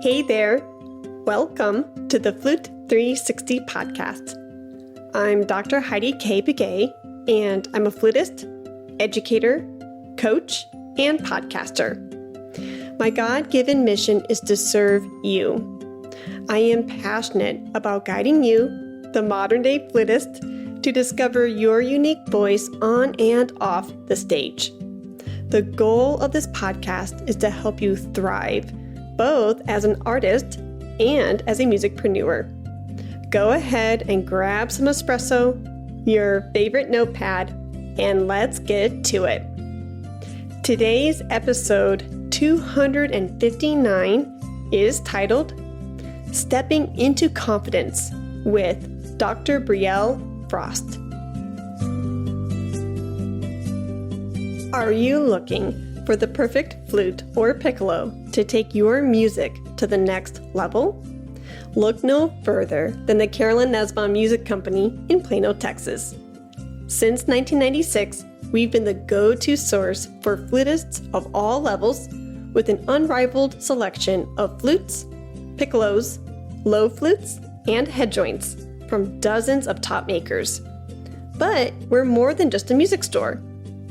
Hey there! Welcome to the Flute 360 podcast. I'm Dr. Heidi K. Begay, and I'm a flutist, educator, coach, and podcaster. My God-given mission is to serve you. I am passionate about guiding you, the modern-day flutist, to discover your unique voice on and off the stage. The goal of this podcast is to help you thrive, both as an artist and as a musicpreneur. Go ahead and grab some espresso, your favorite notepad, and let's get to it. Today's episode 259 is titled Stepping into Confidence with Dr. Brielle Frost. Are you looking for the perfect flute or piccolo to take your music to the next level? Look no further than the Carolyn Nussbaum Music Company in Plano, Texas. Since 1996, we've been the go-to source for flutists of all levels with an unrivaled selection of flutes, piccolos, low flutes, and head joints from dozens of top makers. But we're more than just a music store.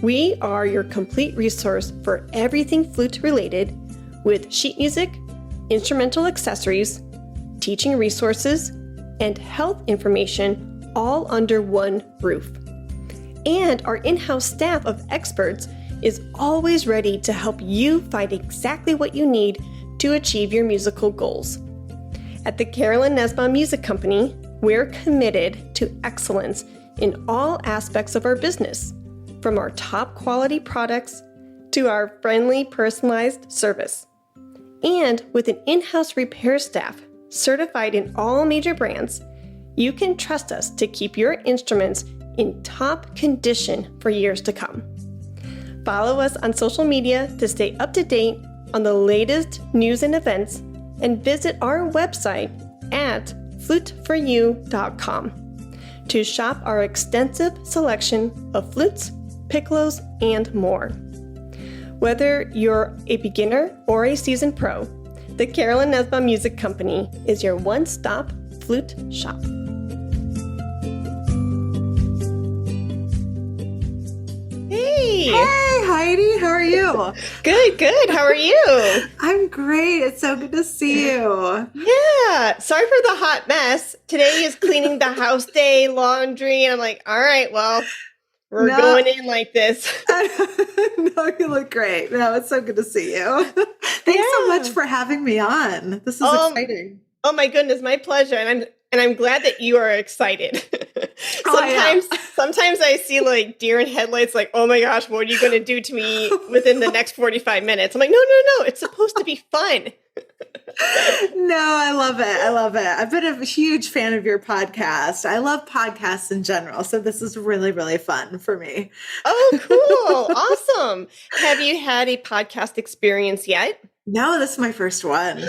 We are your complete resource for everything flute related with sheet music, instrumental accessories, teaching resources, and health information all under one roof. And our in-house staff of experts is always ready to help you find exactly what you need to achieve your musical goals. At the Carolyn Nussbaum Music Company, we're committed to excellence in all aspects of our business, from our top quality products to our friendly personalized service. And with an in-house repair staff certified in all major brands, you can trust us to keep your instruments in top condition for years to come. Follow us on social media to stay up to date on the latest news and events, and visit our website at fluteforyou.com to shop our extensive selection of flutes, piccolos, and more. Whether you're a beginner or a seasoned pro, the Carolyn Nussbaum Music Company is your one-stop flute shop. Hey! Hey, Heidi, how are you? Good. How are you? I'm great. It's so good to see you. Yeah. Sorry for the hot mess. Today is cleaning the house day, laundry, and I'm like, all right, well, we're going in like this. No, you look great. No, it's so good to see you. Thanks so much for having me on. This is exciting. Oh my goodness, my pleasure. And I'm glad that you are excited. Sometimes I see like deer in headlights, like, oh my gosh, what are you going to do to me within the next 45 minutes? I'm like, no. It's supposed to be fun. No, I love it. I've been a huge fan of your podcast. I love podcasts in general. So this is really, really fun for me. Oh, cool. Awesome. Have you had a podcast experience yet? No, this is my first one.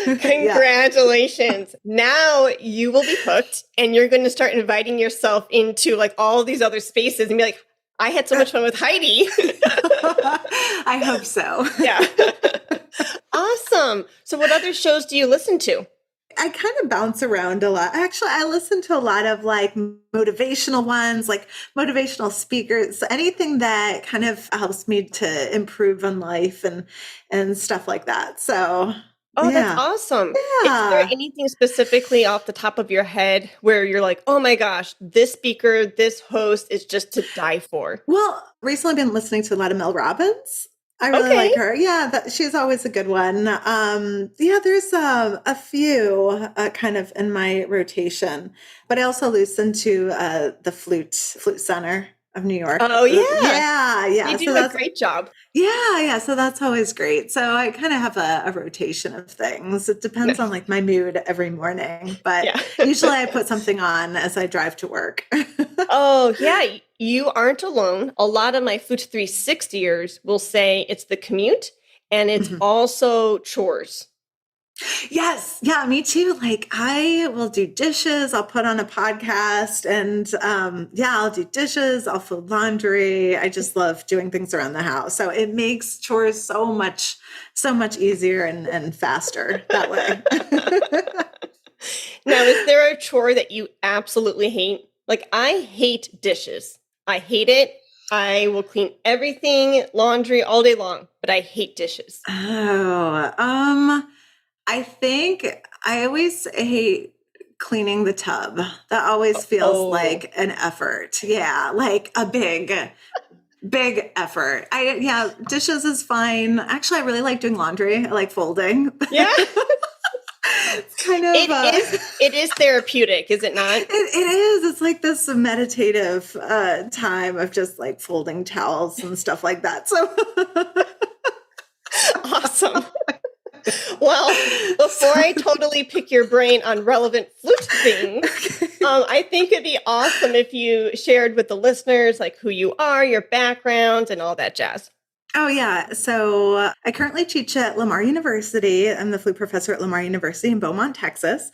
Congratulations. Now you will be hooked and you're going to start inviting yourself into like all these other spaces and be like, I had so much fun with Heidi. I hope so. Yeah. Awesome. So what other shows do you listen to? I kind of bounce around a lot. Actually, I listen to a lot of like motivational ones, like motivational speakers, anything that kind of helps me to improve on life and stuff like that. So, That's awesome. Yeah. Is there anything specifically off the top of your head where you're like, oh my gosh, this speaker, this host is just to die for? Well, recently I've been listening to a lot of Mel Robbins. I really like her. Yeah, she's always a good one. There's a few kind of in my rotation, but I also listen to the Flute Center of New York. Oh, yeah. Yeah. You do a great job. Yeah. So that's always great. So I kind of have a rotation of things. It depends on like my mood every morning, but usually I put something on as I drive to work. Oh, yeah. You aren't alone. A lot of my Flute 360ers will say it's the commute and it's also chores. Yes. Yeah, me too. Like I will do dishes. I'll put on a podcast and I'll do dishes. I'll fold laundry. I just love doing things around the house. So it makes chores so much easier and faster that way. Now, is there a chore that you absolutely hate? Like I hate dishes. I hate it. I will clean everything, laundry all day long, but I hate dishes. Oh, I think I always hate cleaning the tub. That always feels like an effort. Yeah, like a big effort. Dishes is fine. Actually, I really like doing laundry. I like folding. Yeah. It's kind of it is therapeutic, is it not? It is. It's like this meditative time of just like folding towels and stuff like that. So awesome. Well, before I totally pick your brain on relevant flute things, I think it'd be awesome if you shared with the listeners like who you are, your background, and all that jazz. Oh, yeah. So I currently teach at Lamar University. I'm the flute professor at Lamar University in Beaumont, Texas.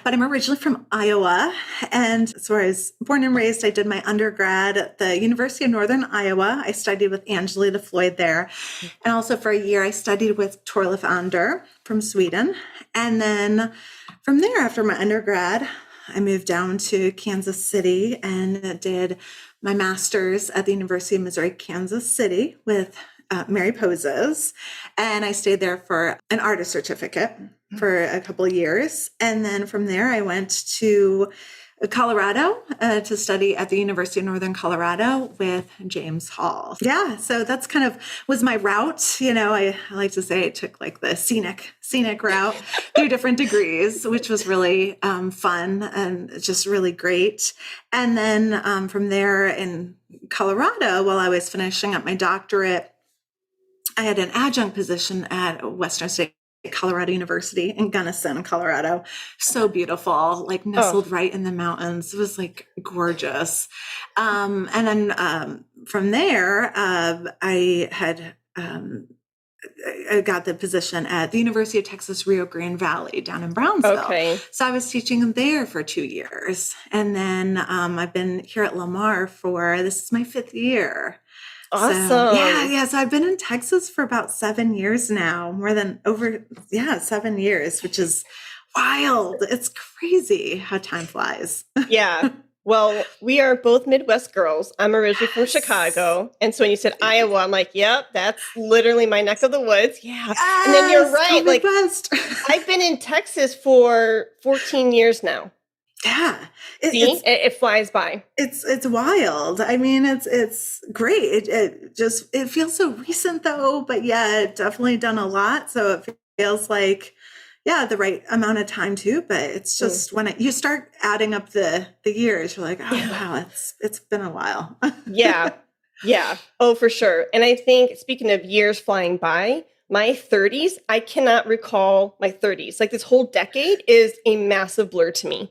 But I'm originally from Iowa. And so I was born and raised. I did my undergrad at the University of Northern Iowa. I studied with Angela Floyd there. And also for a year, I studied with Torleif Ander from Sweden. And then from there, after my undergrad, I moved down to Kansas City and did my master's at the University of Missouri, Kansas City with Mary Poses. And I stayed there for an artist certificate for a couple of years. And then from there, I went to Colorado to study at the University of Northern Colorado with James Hall. Yeah, so that's kind of was my route. You know, I like to say I took like the scenic route through different degrees, which was really fun and just really great. And then from there in Colorado, while I was finishing up my doctorate, I had an adjunct position at Western State Colorado University in Gunnison, Colorado. So beautiful, like nestled right in the mountains. It was like gorgeous. And then from there, I had I got the position at the University of Texas Rio Grande Valley down in Brownsville. Okay. So I was teaching there for 2 years. And then I've been here at Lamar this is my 5th year. Awesome. So, yeah. So I've been in Texas for about 7 years now, 7 years, which is wild. It's crazy how time flies. Yeah. Well, we are both Midwest girls. I'm originally from Chicago. And so when you said Iowa, I'm like, yep, that's literally my neck of the woods. Yeah. Yes, and then you're right. Like Midwest. I've been in Texas for 14 years now. Yeah. It flies by. It's wild. I mean, it's great. It feels so recent though, but yeah, it definitely done a lot. So it feels like, the right amount of time too. But it's just when you start adding up the years, you're like, oh wow, it's been a while. Yeah. Oh, for sure. And I think speaking of years flying by, my 30s, I cannot recall my 30s. Like this whole decade is a massive blur to me.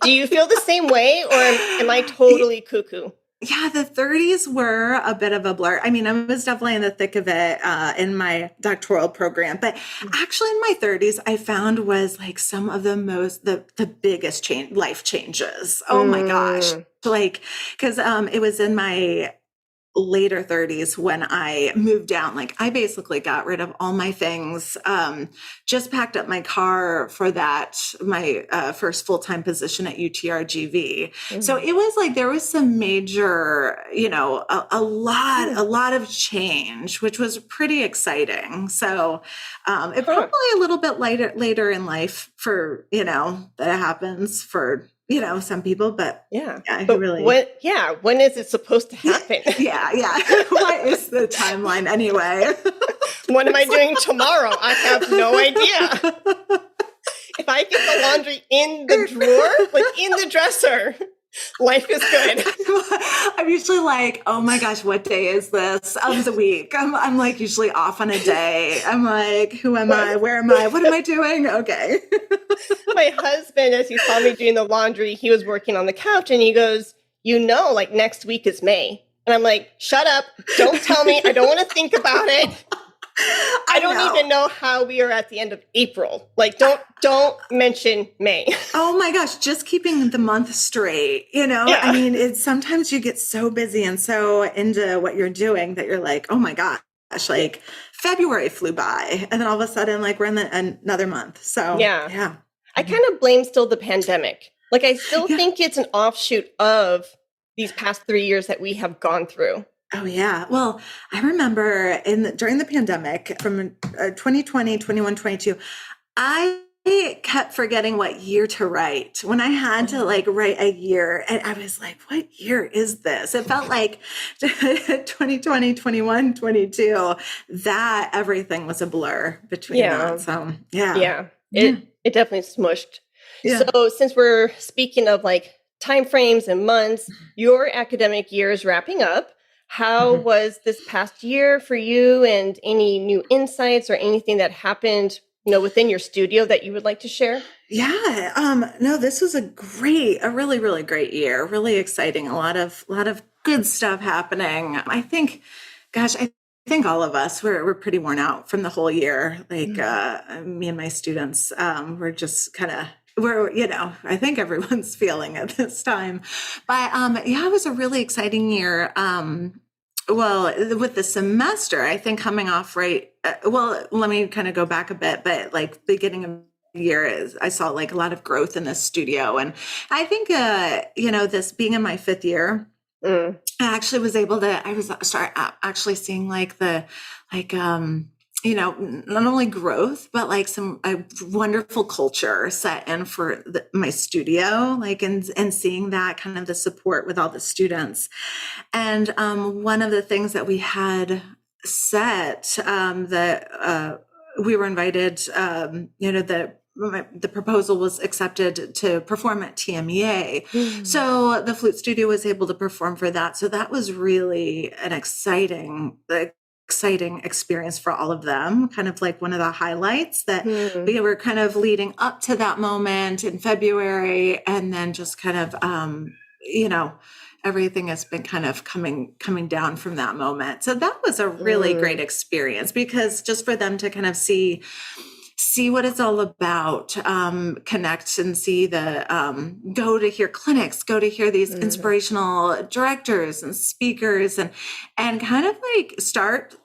Do you feel the same way or am I totally cuckoo? Yeah, the 30s were a bit of a blur. I mean, I was definitely in the thick of it in my doctoral program. But actually in my 30s, I found was like some of the biggest life changes. Oh my gosh. Like, because it was in my later 30s when I moved down. Like I basically got rid of all my things, just packed up my car for my first full-time position at UTRGV. So it was like there was some major, a lot of change, which was pretty exciting. So it probably a little bit later in life for, that happens for some people, but but really. When is it supposed to happen? Yeah. What is the timeline anyway? What am I doing tomorrow? I have no idea. If I get the laundry in the drawer, like in the dresser, life is good. I'm usually like, oh my gosh, what day is this of the week? I'm like usually off on a day. I'm like, who am I? Where am I? What am I doing? Okay. My husband, as he saw me doing the laundry, he was working on the couch and he goes, like next week is May. And I'm like, shut up. Don't tell me. I don't want to think about it. I don't know. even know how we are at the end of April. Like, don't mention May. Oh my gosh, just keeping the month straight, Yeah. I mean, it's sometimes you get so busy and so into what you're doing that you're like, oh my gosh, like February flew by and then all of a sudden like we're in another month. So Yeah. I kind of blame still the pandemic. Like, I still think it's an offshoot of these past 3 years that we have gone through. Oh yeah. Well, I remember during the pandemic from 2020, 21, 22, I kept forgetting what year to write when I had to like write a year. And I was like, what year is this? It felt like 2020, 21, 22, that everything was a blur between that. So Yeah. It definitely smushed. Yeah. So since we're speaking of like time frames and months, your academic year is wrapping up. How was this past year for you, and any new insights or anything that happened, within your studio that you would like to share? Yeah. No, this was a really, really great year. Really exciting. A lot of good stuff happening. I think, gosh, I think all of us we're pretty worn out from the whole year. Like me and my students, we're just kind of I think everyone's feeling at this time. But it was a really exciting year. Well, with the semester, I think coming off let me kind of go back a bit, but like beginning of the year I saw like a lot of growth in this studio. And I think, this being in my 5th year, I actually was able to, start actually seeing like not only growth, but like a wonderful culture set in for my studio, like, and seeing that kind of the support with all the students. And one of the things that we had set that we were invited, the proposal was accepted to perform at TMEA. So the flute studio was able to perform for that. So that was really an exciting experience for all of them, kind of like one of the highlights that we were kind of leading up to that moment in February, and then just kind of everything has been kind of coming down from that moment. So that was a really great experience, because just for them to kind of see what it's all about, connect and see the, go to hear clinics, go to hear these inspirational directors and speakers, and kind of like start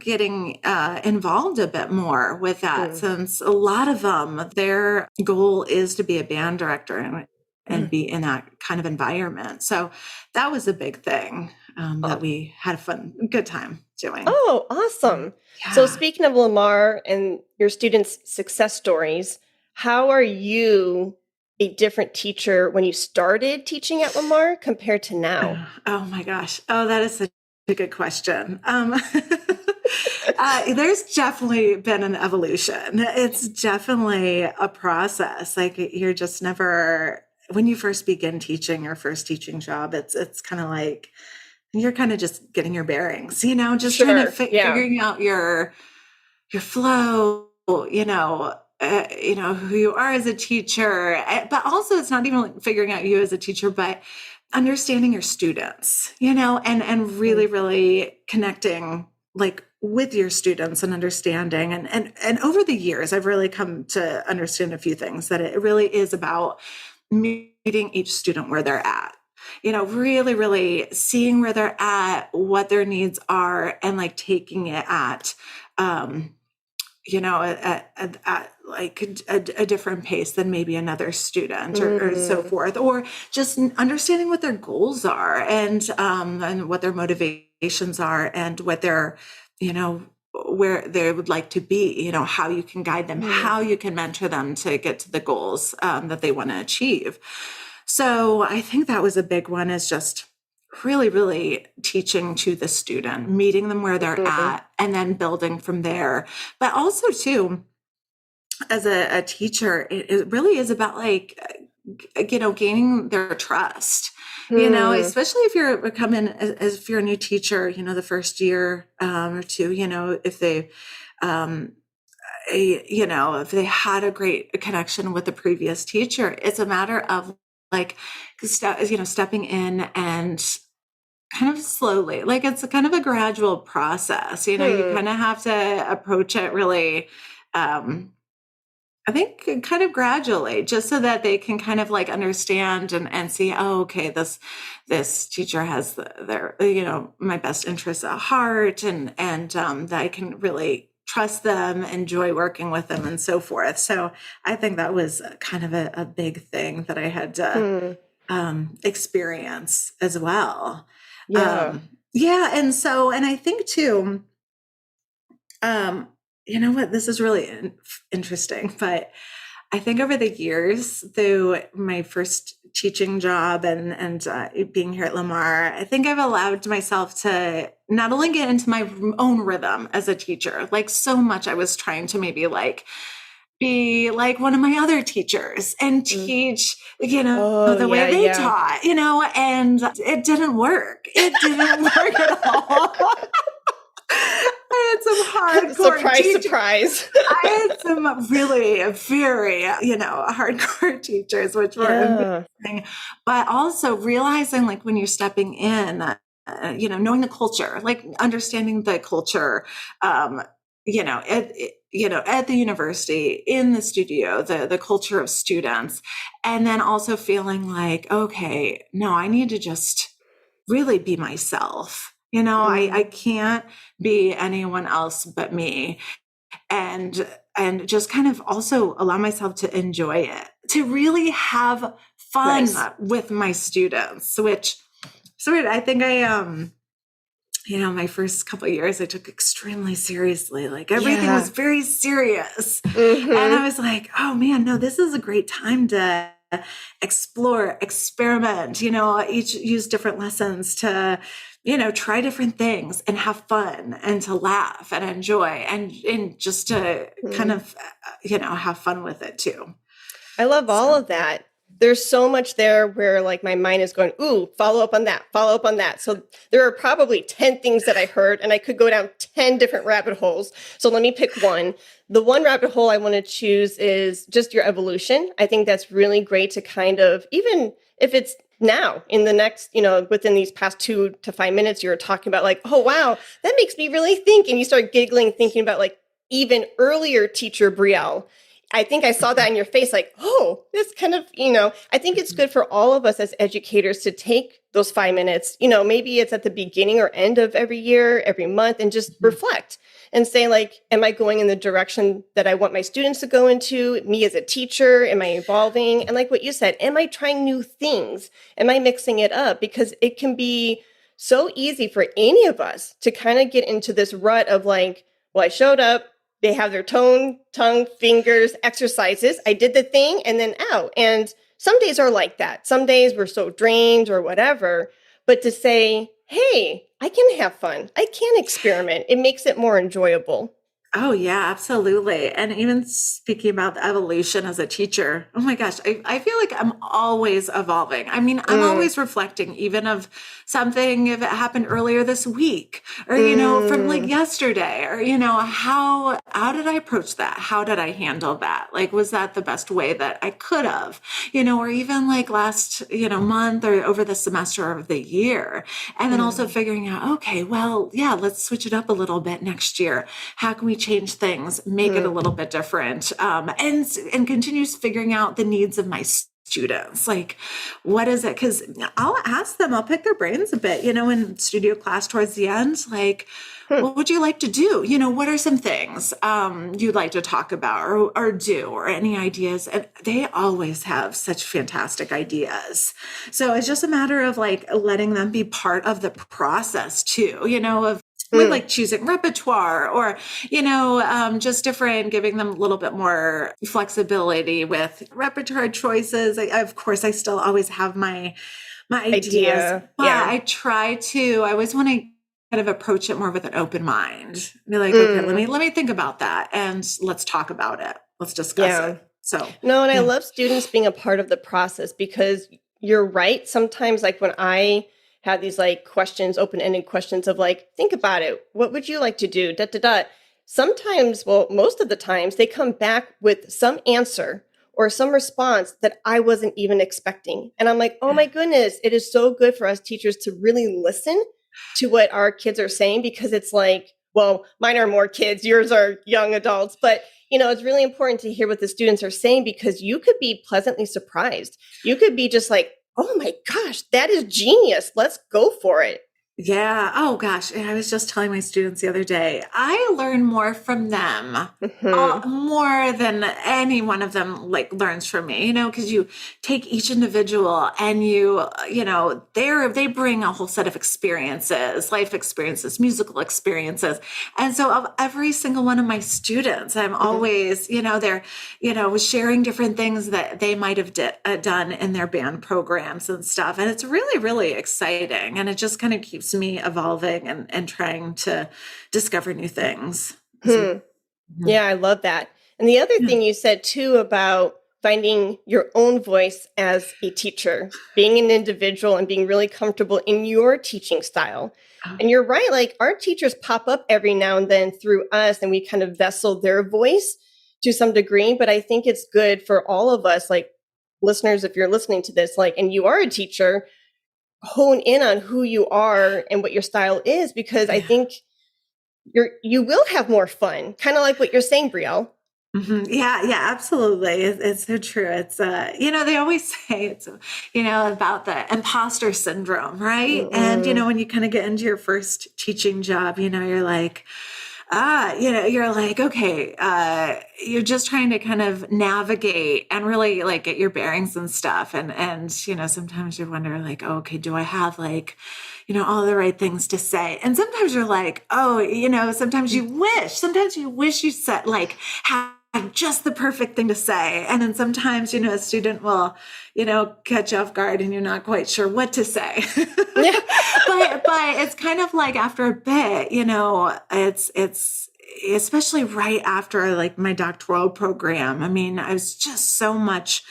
getting involved a bit more with that, since a lot of them, their goal is to be a band director and be in that kind of environment. So that was a big thing that we had a good time doing. Oh, awesome. Yeah. So speaking of Lamar and your students' success stories, how are you a different teacher when you started teaching at Lamar compared to now? Oh my gosh. Oh, that is such a good question. There's definitely been an evolution. It's definitely a process. Like, you're just never, when you first begin teaching your first teaching job, it's kind of like you're kind of just getting your bearings, just trying to figuring out your flow, who you are as a teacher. But also, it's not even figuring out you as a teacher, but understanding your students, and really, really connecting like with your students and understanding. And over the years, I've really come to understand a few things, that it really is about meeting each student where they're at, really, really seeing where they're at, what their needs are, and like taking it at, like a different pace than maybe another student or so forth, or just understanding what their goals are, and what their motivations are, and what their, where they would like to be, how you can guide them, how you can mentor them to get to the goals that they want to achieve. So I think that was a big one, is just really, really teaching to the student, meeting them where they're at, and then building from there. But also too, as a teacher, it really is about like, gaining their trust, especially if you're if you're a new teacher, the first year or two, if they, if they had a great connection with the previous teacher, it's a matter of like, stepping in and kind of slowly, like it's a kind of a gradual process. You know, you kind of have to approach it really, I think kind of gradually, just so that they can kind of like understand and see, oh, okay, this teacher has their, you know, my best interests at heart, and that I can really trust them, enjoy working with them, and so forth. So I think that was kind of a big thing that I had to experience as well. Yeah. Yeah, and I think too, you know what, this is really interesting, but I think over the years, through my first teaching job and being here at Lamar, I think I've allowed myself to not only get into my own rhythm as a teacher, like so much I was trying to maybe like be like one of my other teachers and teach, you know, the way they taught, you know, and it didn't work. It didn't work at all. I had some hardcore surprise. I had some really very, you know, hardcore teachers, which were amazing. But also realizing, like, when you're stepping in, you know, knowing the culture, like understanding the culture, you know, at the university, in the studio, the culture of students, and then also feeling like, okay, no, I need to just really be myself. You know, I can't be anyone else but me. And just kind of also allow myself to enjoy it, to really have fun with my students, which sort of, I think you know, my first couple of years, I took extremely seriously. Like everything was very serious. And I was like, oh man, no, this is a great time to explore, experiment, you know, each use different lessons to, you know, try different things and have fun and to laugh and enjoy and just to kind of, you know, have fun with it too. I love all of that. There's so much there where like my mind is going, ooh, follow up on that, follow up on that. So there are probably 10 things that I heard and I could go down 10 different rabbit holes. So let me pick one. The one rabbit hole I want to choose is just your evolution. I think that's really great to kind of, even if it's now in the next, you know, within these past 2 to 5 minutes, you're talking about like, oh, wow, that makes me really think. And you start giggling, thinking about like even earlier teacher Brielle. I think I saw that in your face, like, oh, this kind of, you know, I think it's good for all of us as educators to take those 5 minutes, you know, maybe it's at the beginning or end of every year, every month, and just reflect and say, like, am I going in the direction that I want my students to go into? Me as a teacher, am I evolving? And like what you said, am I trying new things? Am I mixing it up? Because it can be so easy for any of us to kind of get into this rut of like, well, I showed up. They have their tongue, fingers, exercises. I did the thing and then out. And some days are like that. Some days we're so drained or whatever. But to say, hey, I can have fun. I can experiment. It makes it more enjoyable. Oh, yeah, absolutely. And even speaking about the evolution as a teacher, oh my gosh, I feel like I'm always evolving. I mean, I'm always reflecting, even of something if it happened earlier this week or, you know, from like yesterday or, you know, how did I approach that? How did I handle that? Like, was that the best way that I could have, you know, or even like last, you know, month or over the semester of the year. And then also figuring out, okay, well, yeah, let's switch it up a little bit next year. How can we change things, make it a little bit different, and continues figuring out the needs of my students. Like, what is it? Because I'll ask them, I'll pick their brains a bit, you know, in studio class towards the end, like, what would you like to do? You know, what are some things you'd like to talk about or do, or any ideas? And they always have such fantastic ideas. So it's just a matter of like letting them be part of the process too, you know, of with like choosing repertoire or, you know, just different, giving them a little bit more flexibility with repertoire choices. Of course, I still always have my ideas, but I always want to kind of approach it more with an open mind. Be like, okay, let me think about that and let's talk about it. Let's discuss it. So no, and I love students being a part of the process because you're right. Sometimes like when I have these like questions, open-ended questions of like, think about it. What would you like to do? Sometimes, well, most of the times they come back with some answer or some response that I wasn't even expecting. And I'm like, oh my goodness, it is so good for us teachers to really listen to what our kids are saying, because it's like, well, mine are more kids, yours are young adults, but it's really important to hear what the students are saying, because you could be pleasantly surprised. You could be just like, oh my gosh, that is genius. Let's go for it. Yeah. Oh gosh. I was just telling my students the other day, I learn more from them, more than any one of them learns from me, because you take each individual and they bring a whole set of experiences, life experiences, musical experiences. And so of every single one of my students, I'm always, they're, sharing different things that they might have done in their band programs and stuff. And it's really, really exciting. And it just kind of keeps me evolving and trying to discover new things. Yeah, I love that. And the other thing you said too about finding your own voice as a teacher, being an individual and being really comfortable in your teaching style. And you're right, our teachers pop up every now and then through us, and we kind of vessel their voice to some degree. But I think it's good for all of us, listeners, if you're listening to this, and you are a teacher, hone in on who you are and what your style is, because I think you will have more fun, kind of like what you're saying, Brielle. Yeah, absolutely. It's so true. It's, they always say it's, about the imposter syndrome, right? And, when you kind of get into your first teaching job, you're like, you're like, okay, you're just trying to kind of navigate and really get your bearings and stuff. And, sometimes you wonder oh, okay, do I have all the right things to say? And sometimes you're like, oh, sometimes you wish you said have just the perfect thing to say. And then sometimes, a student will, catch you off guard and you're not quite sure what to say. Yeah. but it's kind of after a bit, it's especially right after my doctoral program. I mean, I was just so much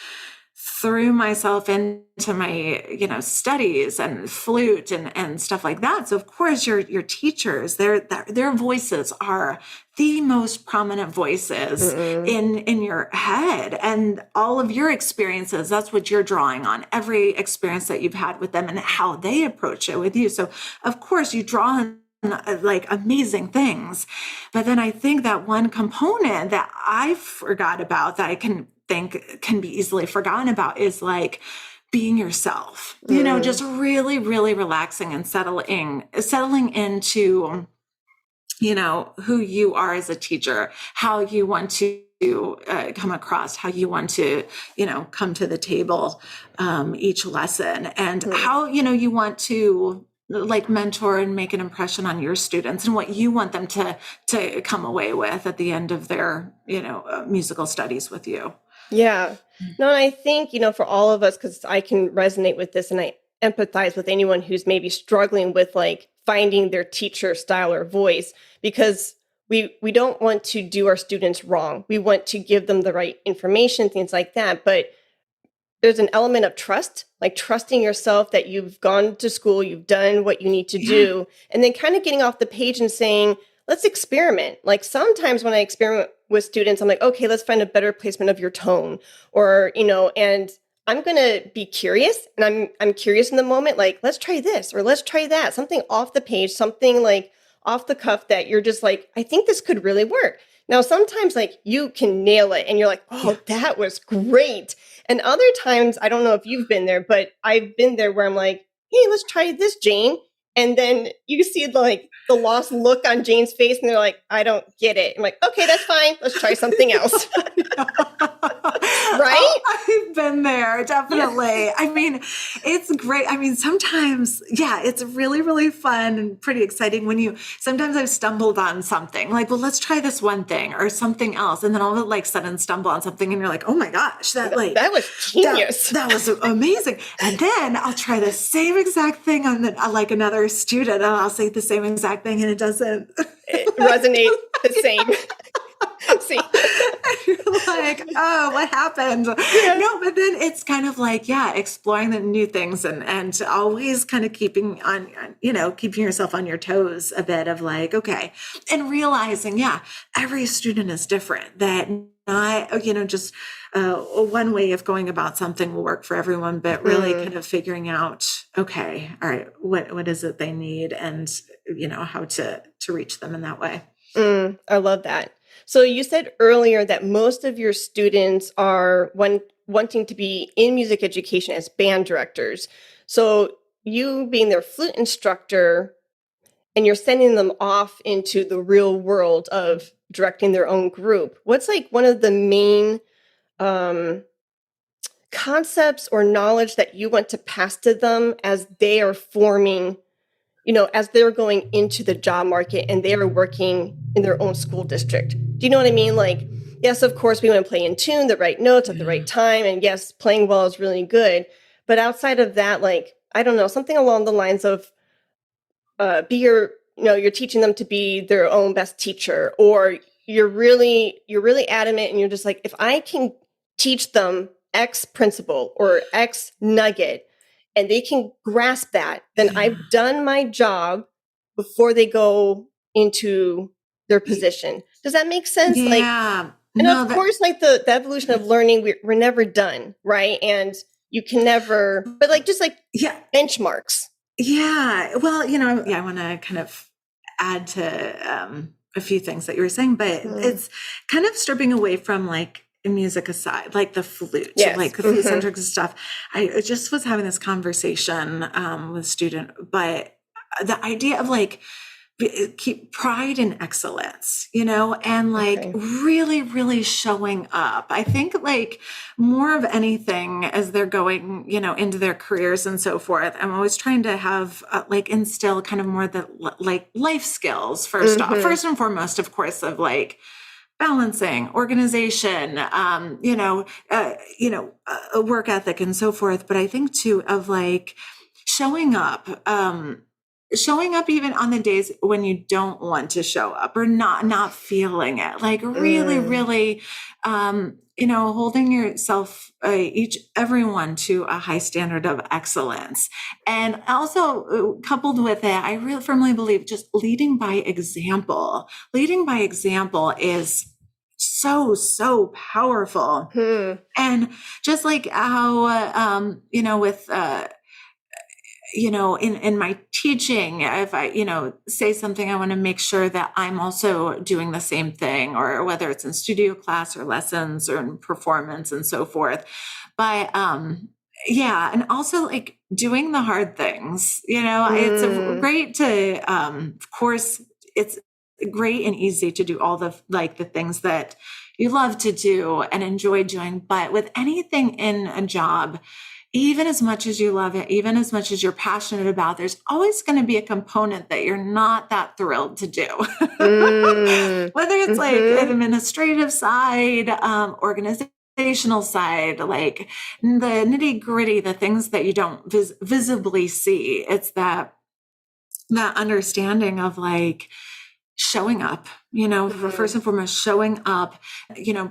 threw myself into my, studies and flute and stuff like that. So of course your teachers, their voices are the most prominent voices in your head, and all of your experiences, that's what you're drawing on, every experience that you've had with them and how they approach it with you. So of course you draw on amazing things. But then I think that one component that I forgot about that I can think can be easily forgotten about is being yourself, just really, really relaxing and settling into, who you are as a teacher, how you want to come across, how you want to, come to the table, each lesson, and how, you want to mentor and make an impression on your students and what you want them to come away with at the end of their, musical studies with you. Yeah. No, and I think, for all of us, because I can resonate with this and I empathize with anyone who's maybe struggling with finding their teacher style or voice, because we don't want to do our students wrong. We want to give them the right information, things like that. But there's an element of trust, trusting yourself that you've gone to school, you've done what you need to do, and then kind of getting off the page and saying, let's experiment. Sometimes when I experiment with students, I'm like, okay, let's find a better placement of your tone, or, and I'm going to be curious, and I'm curious in the moment, let's try this, or let's try that, something off the page, something off the cuff that you're just I think this could really work. Now, sometimes you can nail it and you're like, oh, that was great. And other times, I don't know if you've been there, but I've been there where I'm like, hey, let's try this, Jane. And then you see the lost look on Jane's face, and they're like, I don't get it. I'm like, okay, that's fine. Let's try something else. Right? Oh, I've been there, definitely. Yeah. I mean, it's great. I mean, sometimes, it's really, really fun and pretty exciting when sometimes I've stumbled on something well, let's try this one thing or something else. And then all of a sudden stumble on something and you're like, oh my gosh, that was genius. That was amazing. And then I'll try the same exact thing on another student, and I'll say the same exact thing and it doesn't resonate the same. See, You're like, oh, what happened? Yeah. No, but then it's kind of like, yeah, exploring the new things and always kind of keeping keeping yourself on your toes a bit of like, okay, and realizing, yeah, every student is different, that not, just one way of going about something will work for everyone, but really kind of figuring out, okay, all right, what is it they need, and, how to reach them in that way. I love that. So you said earlier that most of your students are wanting to be in music education as band directors. So you being their flute instructor, and you're sending them off into the real world of directing their own group. What's like one of the main concepts or knowledge that you want to pass to them as they are forming, as they're going into the job market and they are working in their own school district? Do you know what I mean? Like, yes, of course, we want to play in tune, the right notes at the right time. And yes, playing well is really good. But outside of that, like, I don't know, something along the lines of you're teaching them to be their own best teacher, or you're really adamant and you're just like, if I can teach them X principle or X nugget and they can grasp that, then I've done my job before they go into their position. Does that make sense? Yeah. Like, and of course, like the evolution of learning, we're never done, right? And you can never, but like, just like benchmarks. Yeah. Well, I want to kind of add to a few things that you were saying, but it's kind of stripping away from like music aside, like the flute, like the flute centric stuff. I just was having this conversation with a student, but the idea of like, keep pride in excellence, and like really, really showing up. I think like more of anything as they're going, into their careers and so forth, I'm always trying to have like instill kind of more the like life skills first off, first and foremost, of course, of like balancing, organization, a work ethic and so forth. But I think too of like showing up even on the days when you don't want to show up or not feeling it, like really, really, holding yourself, everyone to a high standard of excellence. And also coupled with it, I really firmly believe just leading by example. Leading by example is so, so powerful. And just like how, with, in my teaching, if I, say something, I want to make sure that I'm also doing the same thing, or whether it's in studio class or lessons or in performance and so forth. But, and also like doing the hard things, it's great to, of course, it's great and easy to do all the things that you love to do and enjoy doing. But with anything in a job, even as much as you love it, even as much as you're passionate about, there's always going to be a component that you're not that thrilled to do. Whether it's like an administrative side, organizational side, like the nitty gritty, the things that you don't visibly see. It's that understanding of like showing up, first and foremost, showing up,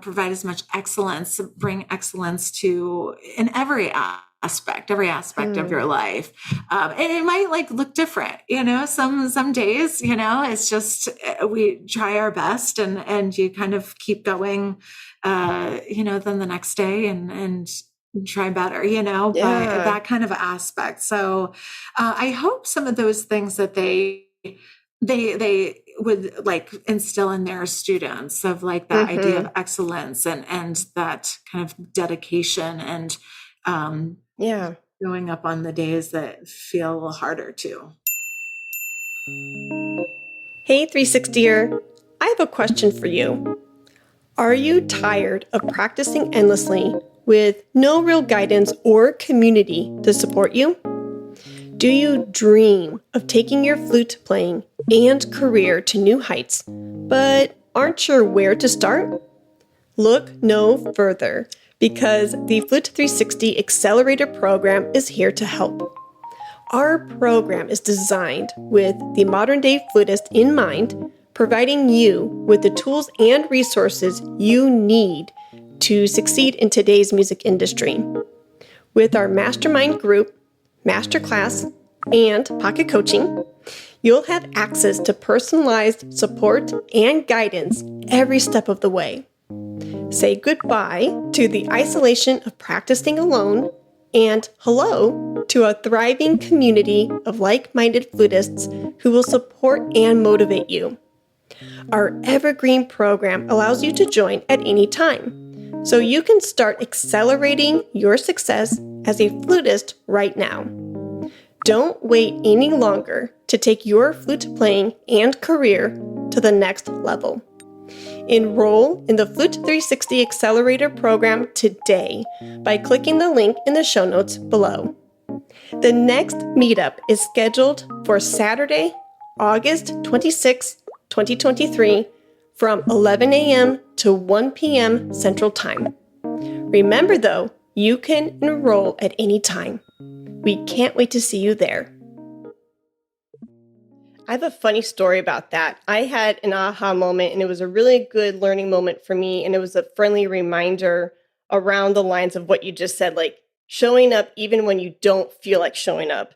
provide as much excellence, bring excellence to in every aspect of your life. And it might like look different, some days, it's just, we try our best and you kind of keep going, then the next day and try better, but that kind of aspect. So, I hope some of those things that they would like instill in their students of like that idea of excellence and that kind of dedication and, going up on the days that feel a little harder too. Hey 360er, I have a question for you. Are you tired of practicing endlessly with no real guidance or community to support you? Do you dream of taking your flute playing and career to new heights, but aren't sure where to start? Look no further, because the Flute 360 Accelerator Program is here to help. Our program is designed with the modern-day flutist in mind providing you with the tools and resources you need to succeed in today's music industry. With our mastermind group, masterclass, and pocket coaching, you'll have access to personalized support and guidance every step of the way. Say goodbye to the isolation of practicing alone and hello to a thriving community of like-minded flutists who will support and motivate you. Our Evergreen program allows you to join at any time, so you can start accelerating your success as a flutist right now. Don't wait any longer to take your flute playing and career to the next level. Enroll in the Flute 360 Accelerator program today by clicking the link in the show notes below. The next meetup is scheduled for Saturday, August 26, 2023, from 11 a.m. to 1 p.m. Central Time. Remember, though, you can enroll at any time. We can't wait to see you there. I have a funny story about that. I had an aha moment, and it was a really good learning moment for me, and it was a friendly reminder around the lines of what you just said, like showing up even when you don't feel like showing up.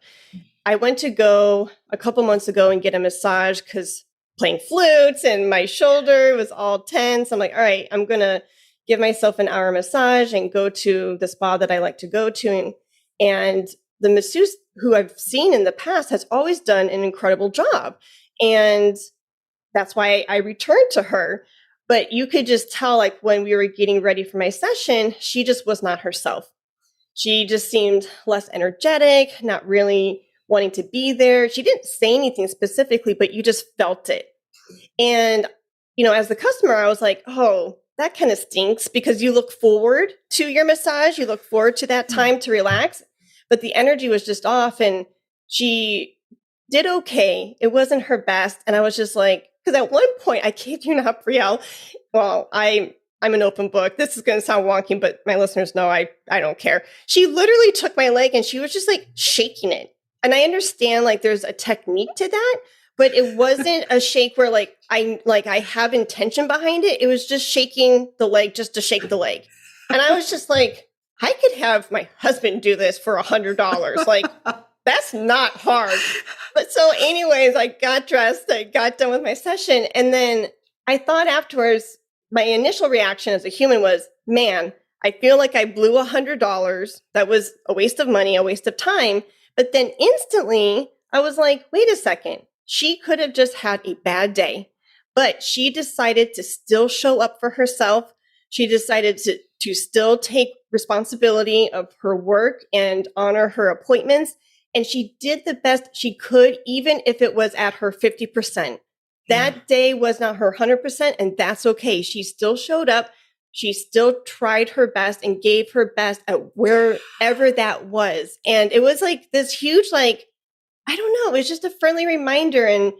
I went to go a couple months ago and get a massage because playing flutes and my shoulder was all tense. I'm like, all right, I'm going to give myself an hour massage and go to the spa that I like to go to. And the masseuse who I've seen in the past has always done an incredible job. And that's why I returned to her. But you could just tell, like, when we were getting ready for my session, she just was not herself. She just seemed less energetic, not really wanting to be there. She didn't say anything specifically, but you just felt it. And, as the customer, I was like, oh, that kind of stinks, because you look forward to your massage. You look forward to that time to relax. But the energy was just off, and she did okay. It wasn't her best. And I was just like, because at one point, I kid you not, Brielle, well, I'm an open book. This is going to sound wonky, but my listeners know I don't care. She literally took my leg and she was just like shaking it. And I understand, like, there's a technique to that, but it wasn't a shake where I have intention behind it. It was just shaking the leg just to shake the leg. And I was just like, I could have my husband do this for $100. Like, that's not hard. But so anyways, I got dressed, I got done with my session. And then I thought afterwards, my initial reaction as a human was, man, I feel like I blew $100. That was a waste of money, a waste of time. But then instantly I was like, wait a second. She could have just had a bad day, but she decided to still show up for herself. She decided to still take responsibility of her work and honor her appointments. And she did the best she could, even if it was at her 50%. That day was not her 100%, and that's okay. She still showed up. She still tried her best and gave her best at wherever that was. And it was like this huge, like, I don't know, it was just a friendly reminder. And,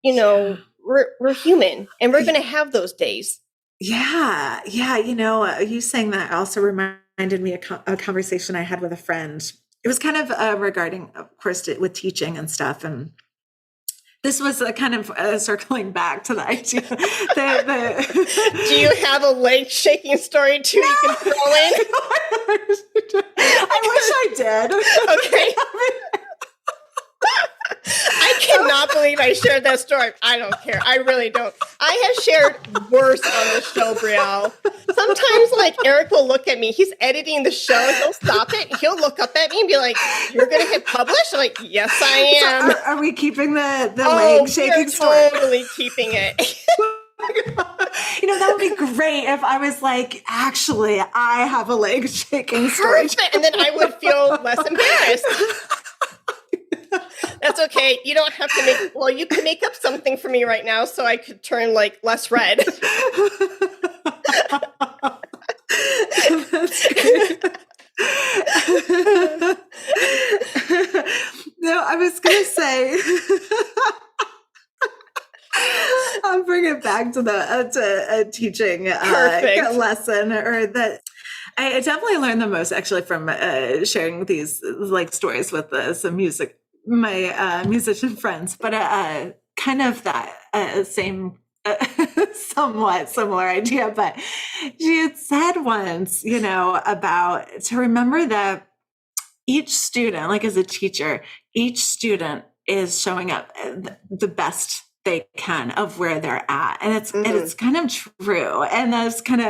we're human, and we're going to have those days. Yeah. Yeah. You saying that also reminded me of a conversation I had with a friend. It was kind of regarding, of course, with teaching and stuff. And this was kind of circling back to the idea. Do you have a leg shaking story too? No. You can throw in? I wish I did. Okay. I cannot believe I shared that story. I don't care. I really don't. I have shared worse on the show, Brielle. Sometimes, like, Eric will look at me. He's editing the show. He'll stop it. He'll look up at me and be like, "You're going to hit publish?" I'm like, "Yes, I am." So are we keeping the leg shaking story? Totally keeping it. That would be great if I was like, actually, I have a leg shaking story. Perfect. And then I would feel less embarrassed. That's okay. You don't have to you can make up something for me right now so I could turn like less red. No, I was going to say, I'll bring it back to the teaching lesson, or that I definitely learned the most actually from sharing these like stories with some my musician friends, but kind of that same somewhat similar idea, but she had said once, about to remember that each student, like as a teacher, each student is showing up the best they can of where they're at. And it's kind of true. And that's kind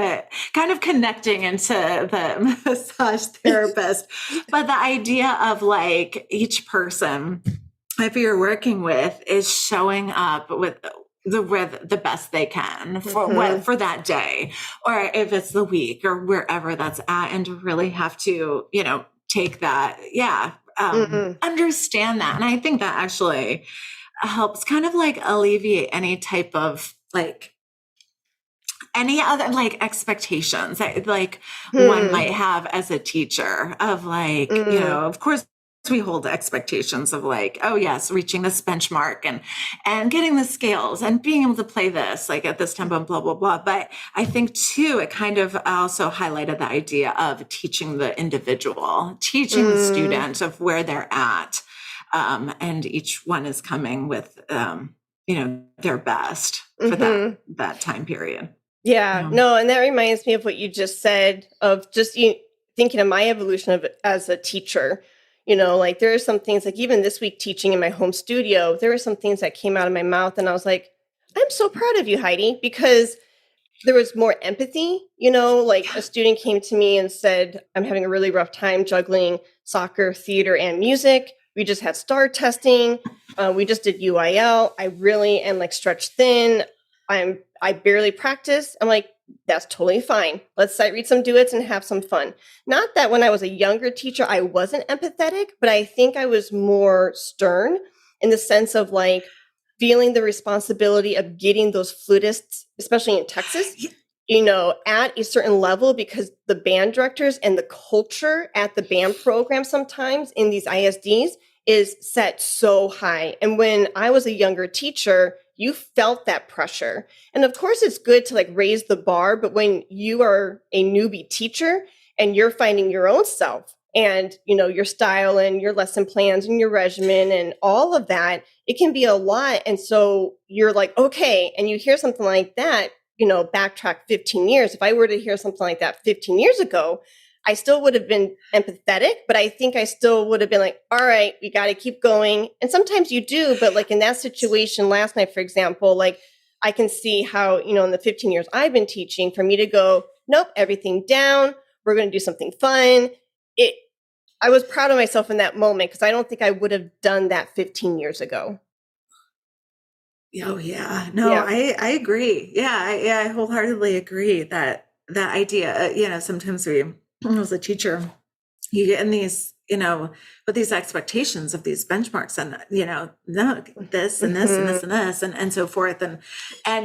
of connecting into the massage therapist. But the idea of like each person, if you're working with, is showing up with the best they can for that day, or if it's the week or wherever that's at, and to really have to, take that. Yeah. Understand that. And I think that actually helps kind of like alleviate any type of like any other like expectations that like one might have as a teacher of like, of course we hold expectations of like, oh yes, reaching this benchmark and getting the scales and being able to play this like at this tempo and blah, blah, blah. But I think too, it kind of also highlighted the idea of teaching the individual, teaching the student of where they're at. And each one is coming with, their best for that time period. Yeah, no. And that reminds me of what you just said of just thinking of my evolution of as a teacher. Like there are some things like even this week teaching in my home studio, there were some things that came out of my mouth and I was like, I'm so proud of you, Heidi, because there was more empathy, like a student came to me and said, I'm having a really rough time juggling soccer, theater, and music. We just had STAR testing. We just did UIL. I really am like stretched thin. I barely practice. I'm like, that's totally fine. Let's sight read some duets and have some fun. Not that when I was a younger teacher, I wasn't empathetic, but I think I was more stern in the sense of like feeling the responsibility of getting those flutists, especially in Texas, at a certain level, because the band directors and the culture at the band program sometimes in these ISDs is set so high. And when I was a younger teacher, you felt that pressure. And of course, it's good to like raise the bar. But when you are a newbie teacher and you're finding your own self and, your style and your lesson plans and your regimen and all of that, it can be a lot. And so you're like, okay. And you hear something like that, backtrack 15 years. If I were to hear something like that 15 years ago, I still would have been empathetic, but I think I still would have been like, all right, we got to keep going. And sometimes you do, but like in that situation last night, for example, like I can see how, in the 15 years I've been teaching, for me to go, nope, everything down. We're going to do something fun. I was proud of myself in that moment because I don't think I would have done that 15 years ago. Oh yeah. No, yeah. I agree. Yeah. I wholeheartedly agree that idea, sometimes as a teacher, you get in these, with these expectations of these benchmarks and, no, this and this and this and this and so forth. And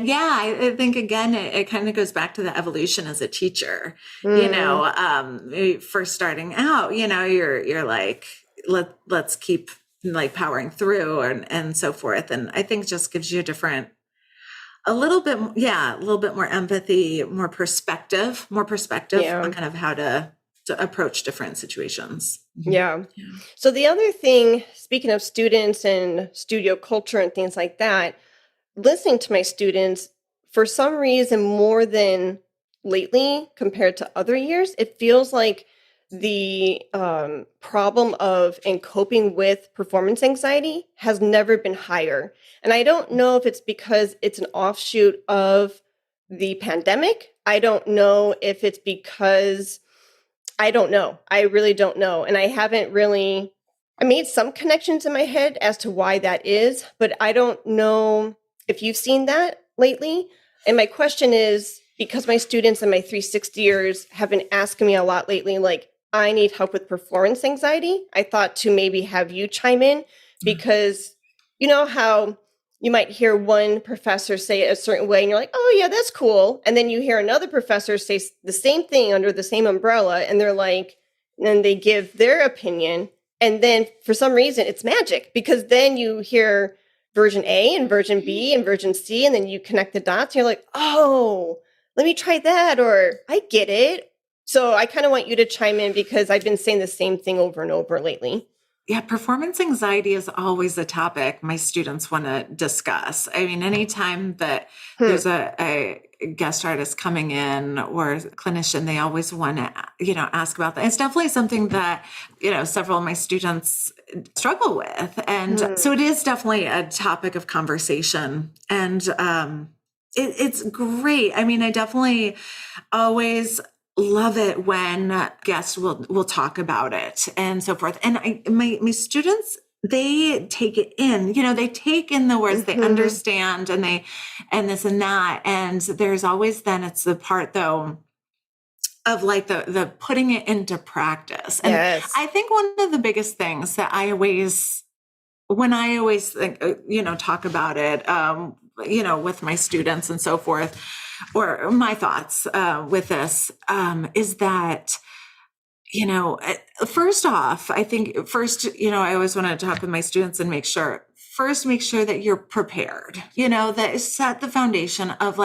yeah, I think again, it kind of goes back to the evolution as a teacher, first starting out, you're like, let's keep like powering through and so forth. And I think just gives you a little bit more empathy, more perspective on kind of how to approach different situations. Yeah. So the other thing, speaking of students and studio culture and things like that, listening to my students, for some reason, more than lately compared to other years, it feels like the problem of and coping with performance anxiety has never been higher. And I don't know if it's because it's an offshoot of the pandemic. I don't know if it's because, I don't know. I really don't know. And I made some connections in my head as to why that is, but I don't know if you've seen that lately. And my question is, because my students and my 360ers have been asking me a lot lately, like, I need help with performance anxiety. I thought to maybe have you chime in because you know how you might hear one professor say it a certain way and you're like, oh yeah, that's cool. And then you hear another professor say the same thing under the same umbrella and they're like, and they give their opinion. And then for some reason it's magic because then you hear version A and version B and version C, and then you connect the dots and you're like, oh, let me try that, or I get it. So I kind of want you to chime in because I've been saying the same thing over and over lately. Yeah, performance anxiety is always a topic my students want to discuss. I mean, anytime that there's a guest artist coming in or a clinician, they always want to, ask about that. It's definitely something that, several of my students struggle with. And so it is definitely a topic of conversation. And it's great. I mean, I definitely always love it when guests will talk about it and so forth. And my students, they take it in, they take in the words, they understand, and this and that. And there's always, then it's the part though of like the putting it into practice. And I think one of the biggest things that when I always think, talk about it, with my students and so forth, or my thoughts with this is that, first off, I think I always want to talk with my students and make sure that you're prepared, that set the foundation of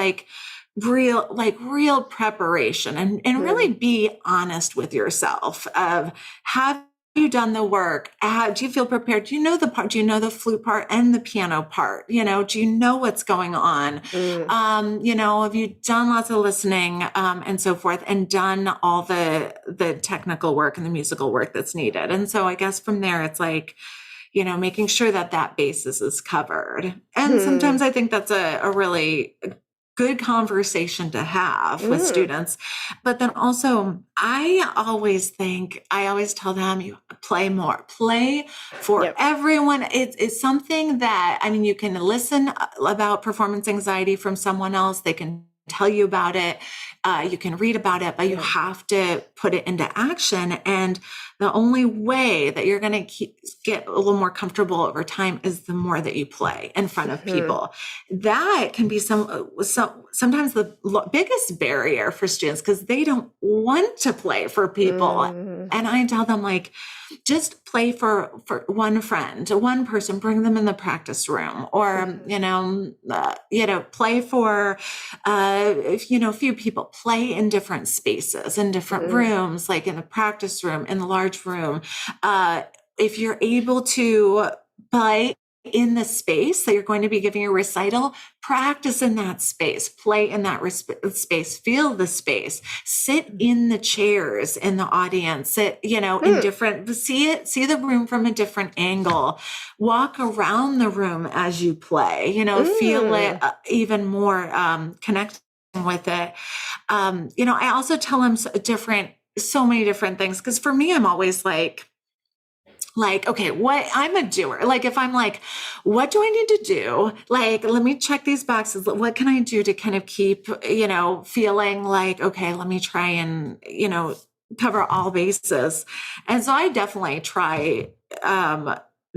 real preparation and really be honest with yourself of have you done the work? Do you feel prepared? Do you know the part? Do you know the flute part and the piano part? Do you know what's going on? Have you done lots of listening and so forth and done all the technical work and the musical work that's needed? And so I guess from there, it's like, making sure that basis is covered. And sometimes I think that's a really good conversation to have with students. But then also, I always tell them, you play more, play for everyone. It's something that, I mean, you can listen about performance anxiety from someone else. They can tell you about it. You can read about it, but you have to put it into action. And the only way that you're going to get a little more comfortable over time is the more that you play in front of people. That can be sometimes the biggest barrier for students because they don't want to play for people. And I tell them just play for one friend, one person, bring them in the practice room, or, play for, a few people, play in different spaces, in different rooms, like in the practice room, in the large room. If you're able to play in the space that you're going to be giving a recital, practice in that space, play in that space, feel the space, sit in the chairs in the audience, sit, in different, see the room from a different angle, walk around the room as you play, feel it even more, connecting with it. I also tell them so many different things. Cause for me, I'm always like, okay, I'm a doer. If I'm what do I need to do? Let me check these boxes. What can I do to kind of keep, feeling okay, let me try and, cover all bases. And so I definitely try,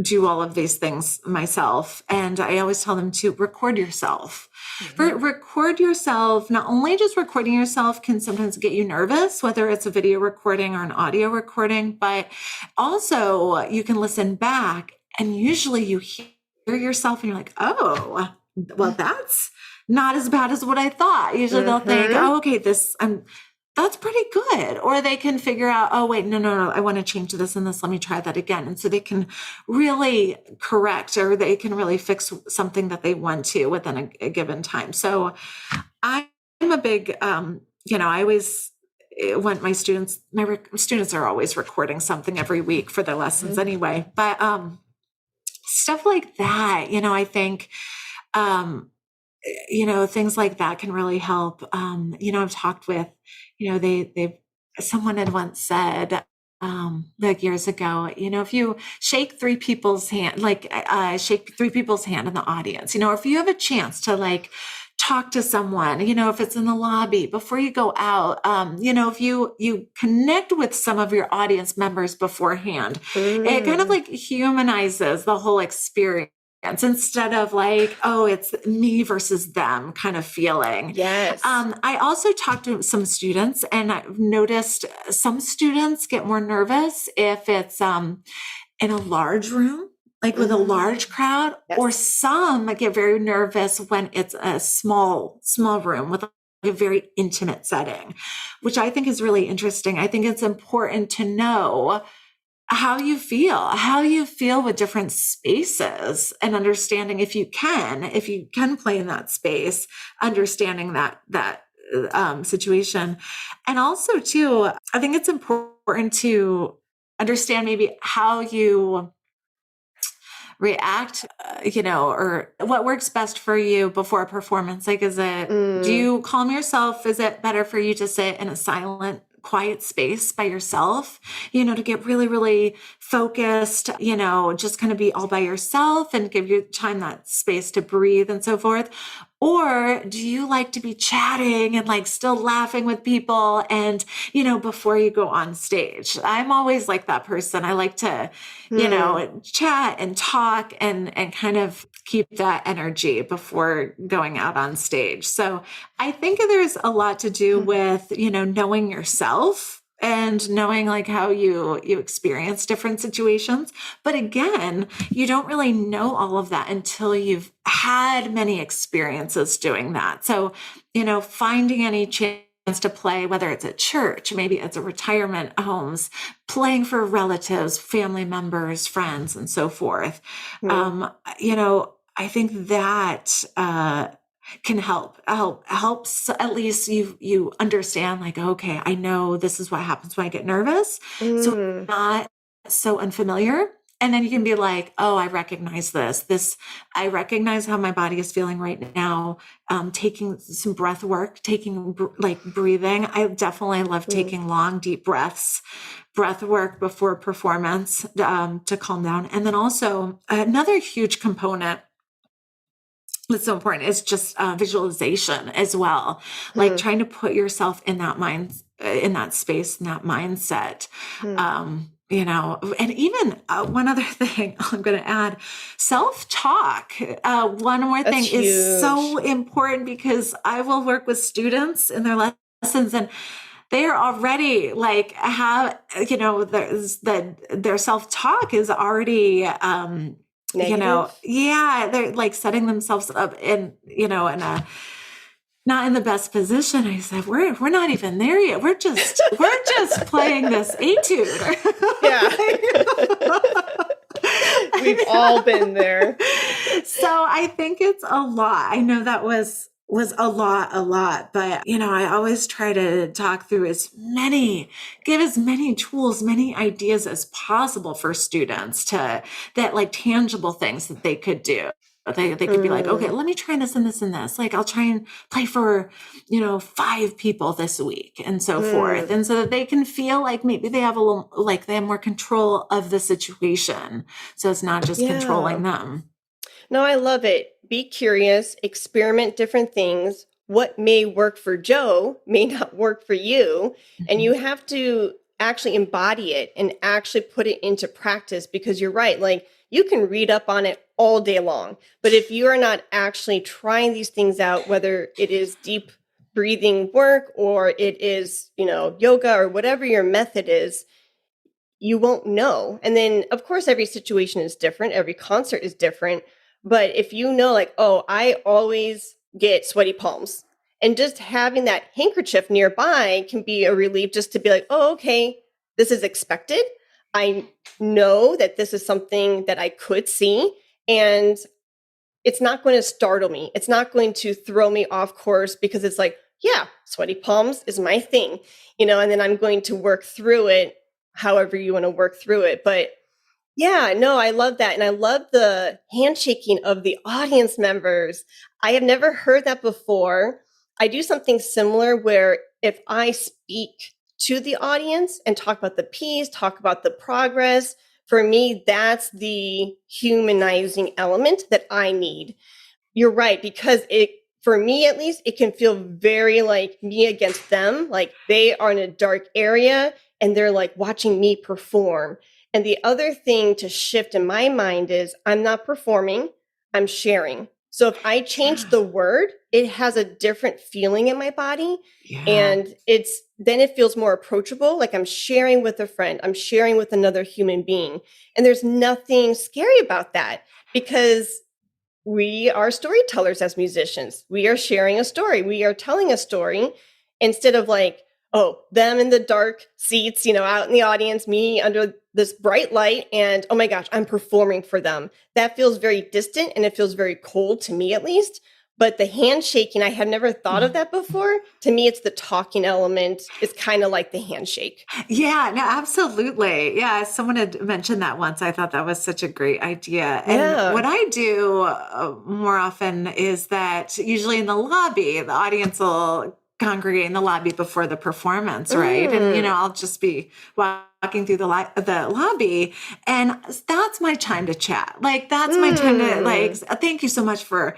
do all of these things myself. And I always tell them to record yourself. Record yourself. Not only just recording yourself can sometimes get you nervous, whether it's a video recording or an audio recording, but also you can listen back and usually you hear yourself and you're like, oh, well, that's not as bad as what I thought. Usually they'll think, oh, okay, that's pretty good. Or they can figure out, oh, wait, no, I want to change this and this. Let me try that again. And so they can really correct, or they can really fix something that they want to within a given time. So I'm a big, I always want my students are always recording something every week for their lessons anyway. But stuff like that, I think, things like that can really help. I've talked with, someone had once said, years ago, if you shake three people's hand, shake three people's hand in the audience, or if you have a chance to talk to someone, if it's in the lobby before you go out, if you connect with some of your audience members beforehand, it kind of humanizes the whole experience. Instead of oh, it's me versus them kind of feeling. Yes. I also talked to some students and I've noticed some students get more nervous if it's in a large room, with a large crowd, or some get very nervous when it's a small room with a very intimate setting, which I think is really interesting. I think it's important to know how you feel with different spaces, and understanding if you can play in that space, understanding that situation. And also too, I think it's important to understand maybe how you react, or what works best for you before a performance. Like, do you calm yourself? Is it better for you to sit in a silent, quiet space by yourself, to get really, really focused, just kind of be all by yourself and give your time that space to breathe and so forth? Or do you like to be chatting and like still laughing with people and, before you go on stage? I'm always like that person. I like to, chat and talk and kind of keep that energy before going out on stage. So I think there's a lot to do with, knowing yourself and knowing like how you experience different situations. But again, you don't really know all of that until you've had many experiences doing that. So, finding any chance to play, whether it's at church, maybe it's a retirement homes, playing for relatives, family members, friends, and so forth. I think that can helps at least you understand, like, okay, I know this is what happens when I get nervous. So it's not so unfamiliar. And then you can be like, oh, I recognize this, I recognize how my body is feeling right now. Taking some breath work, breathing. I definitely love taking long, deep breaths, breath work before performance, to calm down. And then also another huge component that's so important is just visualization as well. Like trying to put yourself in that in that space, in that mindset. And even one other thing I'm going to add, self-talk. One more thing is so important, because I will work with students in their lessons, and they are already like, their self-talk is already, negative? they're like setting themselves up in a, not in the best position. I said, we're not even there yet. We're just playing this etude. Yeah. We've all been there. So I think it's a lot. I know that was a lot, but I always try to talk through give as many tools, many ideas as possible for students that like tangible things that they could do. They could be like, okay, let me try this and this and this. Like, I'll try and play for, 5 people this week and so forth. And so that they can feel like maybe they have they have more control of the situation. So it's not just controlling them. No, I love it. Be curious, experiment different things. What may work for Joe may not work for you. And you have to actually embody it and actually put it into practice, because you're right. Like, you can read up on it all day long, but if you are not actually trying these things out, whether it is deep breathing work or it is, yoga or whatever your method is, you won't know. And then, of course, every situation is different. Every concert is different. But if you know, like, oh, I always get sweaty palms, and just having that handkerchief nearby can be a relief, just to be like, oh, okay, this is expected. I know that this is something that I could see, and it's not going to startle me. It's not going to throw me off course, because it's like, yeah, sweaty palms is my thing, and then I'm going to work through it however you want to work through it. But yeah, no, I love that. And I love the handshaking of the audience members. I have never heard that before. I do something similar where if I speak to the audience and talk about the piece, talk about the progress, for me, that's the humanizing element that I need. You're right, because for me at least, it can feel very like me against them. Like, they are in a dark area and they're like watching me perform. And the other thing to shift in my mind is, I'm not performing, I'm sharing. So if I change the word, it has a different feeling in my body. Yeah. And then it feels more approachable. Like, I'm sharing with a friend, I'm sharing with another human being. And there's nothing scary about that, because we are storytellers as musicians. We are sharing a story. We are telling a story, instead of like, oh, them in the dark seats, out in the audience, me under this bright light and, oh my gosh, I'm performing for them. That feels very distant and it feels very cold to me at least. But the handshaking, I had never thought of that before. To me, it's the talking element. It's kind of like the handshake. Yeah, no, absolutely. Yeah, someone had mentioned that once. I thought that was such a great idea. And what I do more often is that usually in the lobby, the audience will congregate in the lobby before the performance, right? And, I'll just be walking through the lobby, and that's my time to chat. Like, that's my time to, like, thank you so much for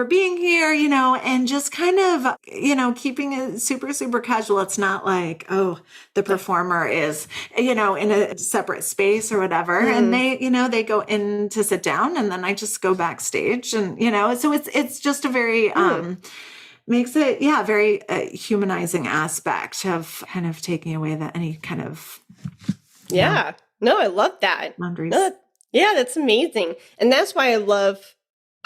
being here, and just kind of, keeping it super, super casual. It's not like, oh, the performer is, in a separate space or whatever. And they go in to sit down, and then I just go backstage, and, so it's just a very, makes it, very humanizing aspect of kind of taking away any kind of, no, I love that. Boundaries. That's amazing. And that's why I love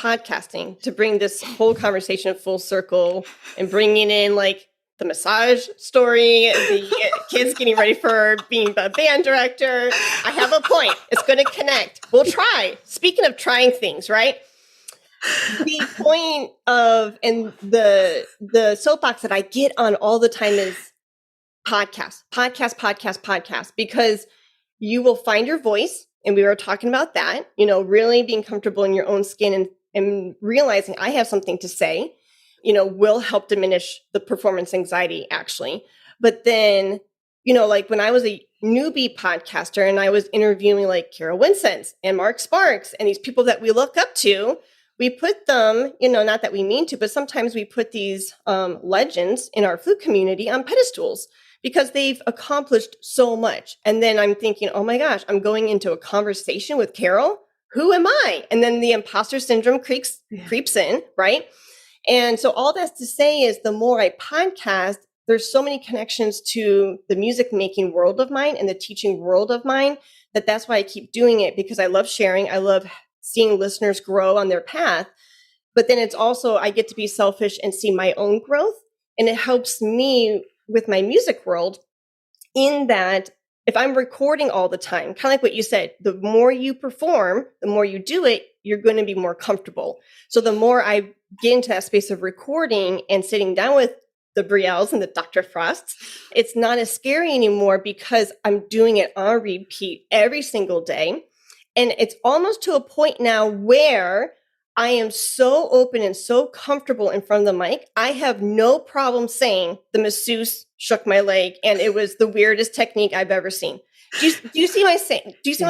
podcasting, to bring this whole conversation full circle and bringing in like the massage story, the kids getting ready for being a band director. I have a point. It's going to connect. We'll try. Speaking of trying things, right? The point of, and the soapbox that I get on all the time is podcast, because you will find your voice. And we were talking about that, really being comfortable in your own skin and realizing I have something to say, will help diminish the performance anxiety actually. But then, like when I was a newbie podcaster and I was interviewing like Carol Winsens and Mark Sparks and these people that we look up to, we put them, not that we mean to, but sometimes we put these legends in our flute community on pedestals because they've accomplished so much. And then I'm thinking, oh my gosh, I'm going into a conversation with Carol. Who am I? And then the imposter syndrome creeps in, right? And so all that's to say is the more I podcast, there's so many connections to the music making world of mine and the teaching world of mine that's why I keep doing it, because I love sharing. I love seeing listeners grow on their path. But then it's also, I get to be selfish and see my own growth. And it helps me with my music world in that if I'm recording all the time, kind of like what you said, the more you perform, the more you do it, you're going to be more comfortable. So the more I get into that space of recording and sitting down with the Brielles and the Dr. Frosts, it's not as scary anymore because I'm doing it on repeat every single day. And it's almost to a point now where I am so open and so comfortable in front of the mic. I have no problem saying the masseuse shook my leg and it was the weirdest technique I've ever seen. Do you see what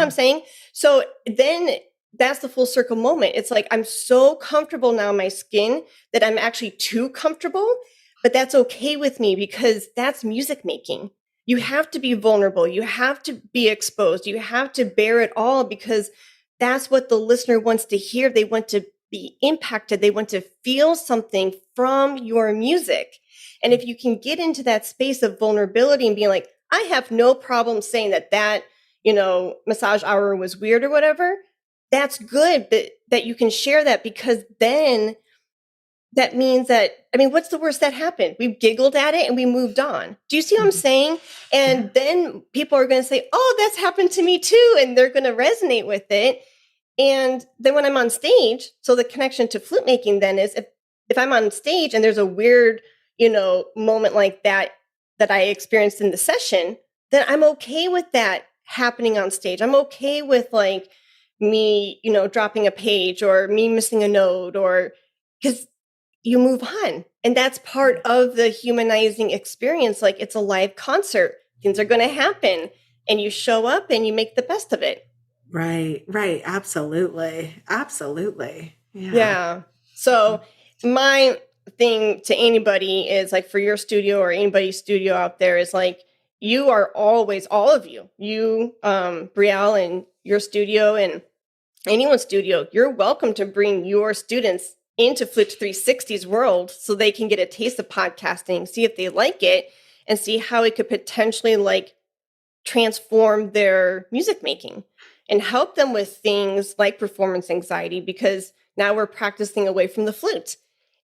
I'm saying? So then that's the full circle moment. It's like, I'm so comfortable now in my skin that I'm actually too comfortable, but that's okay with me because that's music making. You have to be vulnerable. You have to be exposed. You have to bear it all because that's what the listener wants to hear. They want to be impacted. They want to feel something from your music. And if you can get into that space of vulnerability and being like, I have no problem saying that, massage hour was weird or whatever, that's good that you can share that because then that means that, what's the worst that happened? We giggled at it and we moved on. Do you see what I'm saying? And then people are going to say, oh, that's happened to me too. And they're going to resonate with it. And then when I'm on stage, so the connection to flute making then is if I'm on stage and there's a weird, moment like that I experienced in the session, then I'm okay with that happening on stage. I'm okay with like me, dropping a page or me missing a note or because you move on. And that's part of the humanizing experience. Like it's a live concert. Things are going to happen and you show up and you make the best of it. Right. Absolutely. Yeah. So my thing to anybody is like for your studio or anybody's studio out there is like, you are always, all of you, Brielle and your studio and anyone's studio, you're welcome to bring your students into Flute 360's world so they can get a taste of podcasting, see if they like it and see how it could potentially like transform their music making and help them with things like performance anxiety, because now we're practicing away from the flute